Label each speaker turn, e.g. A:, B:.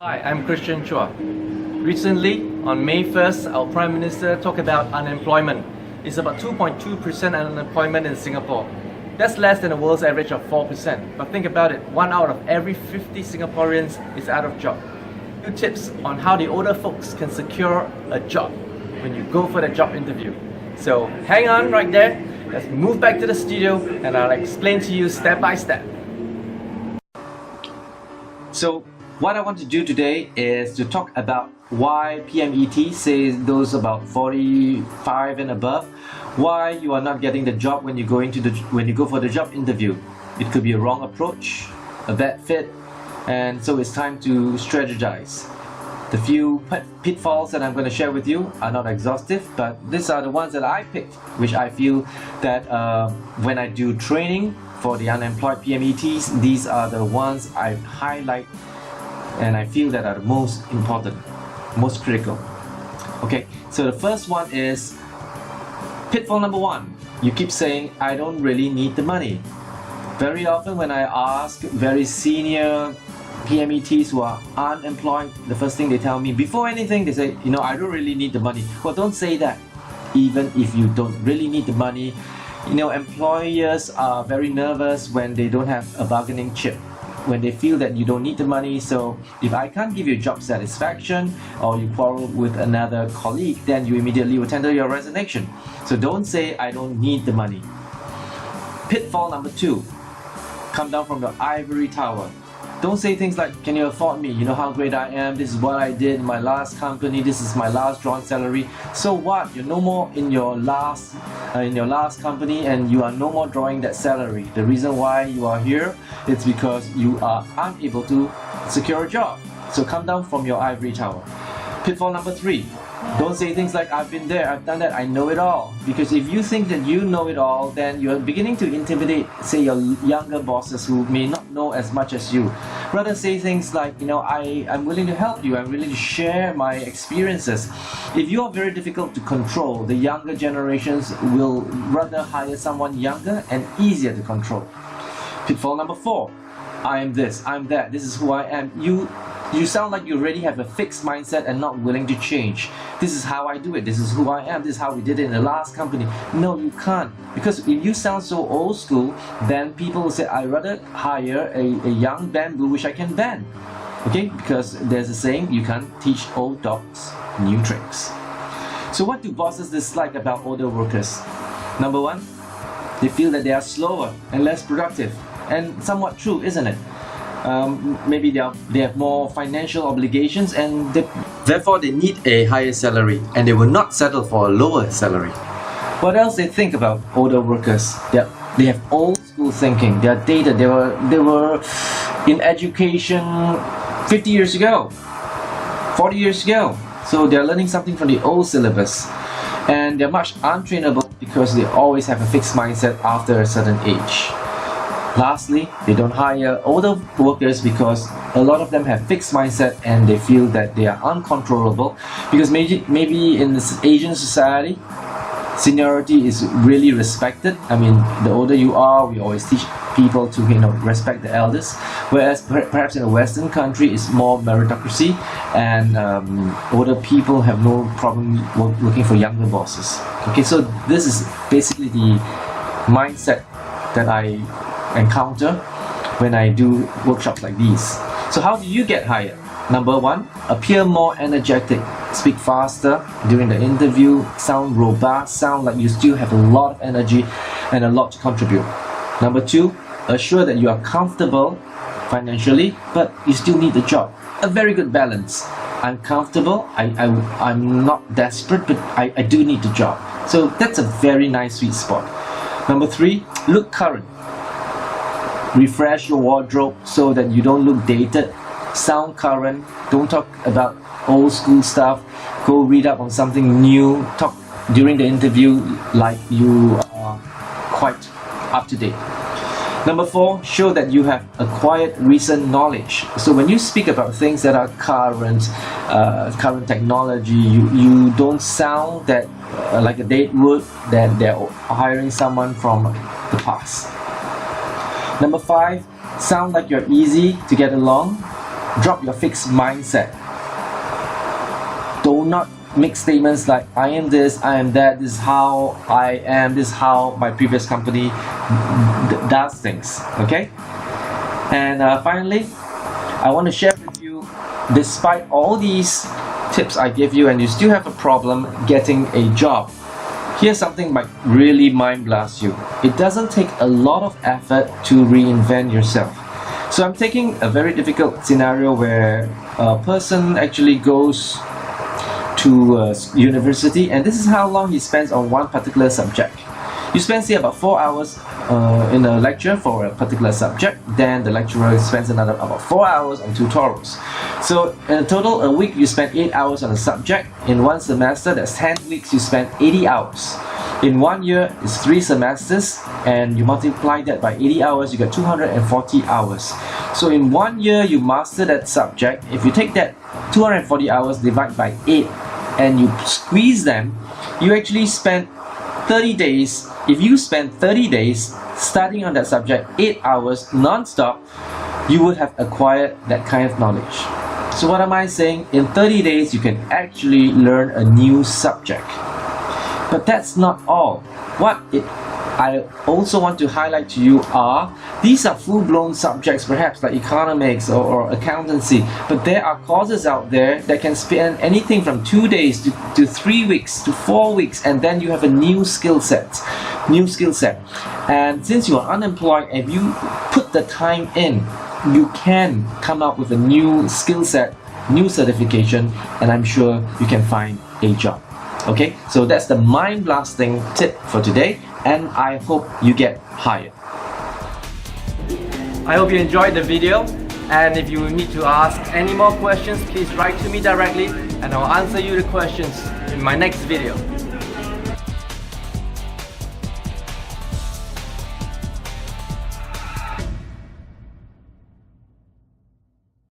A: Hi, I'm Christian Chua. Recently, on May 1st, our Prime Minister talked about unemployment. It's about 2.2% unemployment in Singapore. That's less than the world's average of 4%. But think about it, 1 out of every 50 Singaporeans is out of job. Few tips on how the older folks can secure a job when you go for the job interview. So hang on right there, let's move back to the studio and I'll explain to you step by step. So what I want to do today is to talk about why PMET says those about 45 and above, why you are not getting the job when you go for the job interview. It could be a wrong approach, a bad fit, and so it's time to strategize. The few pitfalls that I'm going to share with you are not exhaustive, but these are the ones that I picked, which I feel that when I do training for the unemployed PMETs, these are the ones I highlight and I feel that are the most important, most critical. Okay, so the first one is pitfall number one. You keep saying, I don't really need the money. Very often when I ask very senior PMETs who are unemployed, the first thing they tell me, before anything, they say, I don't really need the money. Well, don't say that. Even if you don't really need the money, employers are very nervous when they don't have a bargaining chip, when they feel that you don't need the money. So if I can't give you job satisfaction or you quarrel with another colleague, then you immediately will tender your resignation. So don't say I don't need the money. Pitfall number two, come down from the ivory tower. Don't say things like, can you afford me? You know how great I am, this is what I did in my last company, this is my last drawn salary. So what? You're no more in your last company and you are no more drawing that salary. The reason why you are here is because you are unable to secure a job. So come down from your ivory tower. Pitfall number three, don't say things like, I've been there, I've done that, I know it all. Because if you think that you know it all, then you're beginning to intimidate, say, your younger bosses who may not know as much as you. Rather say things like, I'm willing to help you, I'm willing to share my experiences. If you are very difficult to control, the younger generations will rather hire someone younger and easier to control. Pitfall number four, I am this, I'm that, this is who I am. You sound like you already have a fixed mindset and not willing to change. This is how I do it, this is who I am, this is how we did it in the last company. No, you can't. Because if you sound so old school, then people will say, I'd rather hire a young bamboo which I can bend. Okay, because there's a saying, you can't teach old dogs new tricks. So what do bosses dislike about older workers? Number one, they feel that they are slower and less productive. And somewhat true, isn't it? Maybe they have more financial obligations and therefore they need a higher salary and they will not settle for a lower salary. What else they think about older workers? They have old school thinking, they are dated, they were in education 50 years ago, 40 years ago. So they're learning something from the old syllabus and they're much untrainable because they always have a fixed mindset after a certain age. Lastly, they don't hire older workers because a lot of them have fixed mindset and they feel that they are uncontrollable because maybe in this Asian society, seniority is really respected. I mean, the older you are, we always teach people to respect the elders, whereas perhaps in a Western country it's more meritocracy and older people have no problem looking for younger bosses. Okay, so this is basically the mindset that I encounter when I do workshops like these. So how do you get hired? Number one, appear more energetic, speak faster during the interview, sound robust, sound like you still have a lot of energy and a lot to contribute. Number two, assure that you are comfortable financially, but you still need the job. A very good balance. I'm comfortable, I'm not desperate, but I do need the job. So that's a very nice sweet spot. Number three, look current. Refresh your wardrobe so that you don't look dated. Sound current. Don't talk about old school stuff. Go read up on something new. Talk during the interview like you are quite up to date. Number four, show that you have acquired recent knowledge. So when you speak about things that are current technology, you don't sound that like a date would, that they're hiring someone from the past. Number five, sound like you're easy to get along. drop your fixed mindset. Do not make statements like I am this, I am that, this is how I am, this is how my previous company does things. Okay? And finally, I want to share with you, despite all these tips I give you and you still have a problem getting a job, here's something might really mind blast you. It doesn't take a lot of effort to reinvent yourself. So I'm taking a very difficult scenario where a person actually goes to university, and this is how long he spends on one particular subject. You spend, say, about 4 hours in a lecture for a particular subject, then the lecturer spends another about 4 hours on tutorials. So in a total, a week you spend 8 hours on a subject. In one semester, that's 10 weeks, you spend 80 hours. In 1 year, it's 3 semesters, and you multiply that by 80 hours, you get 240 hours. So in 1 year, you master that subject. If you take that 240 hours, divide by 8, and you squeeze them, you actually spend 30 days. If you spend 30 days studying on that subject, 8 hours non-stop, you would have acquired that kind of knowledge. So what am I saying? In 30 days, you can actually learn a new subject. But that's not all. I also want to highlight to you are, these are full-blown subjects, perhaps like economics or accountancy, but there are courses out there that can span anything from 2 days to 3 weeks to 4 weeks, and then you have a new skill set. And since you are unemployed, if you put the time in, you can come up with a new skill set, new certification, and I'm sure you can find a job. Okay, so that's the mind-blasting tip for today, and I hope you get hired. I hope you enjoyed the video, and if you need to ask any more questions, please write to me directly and I'll answer you the questions in my next video.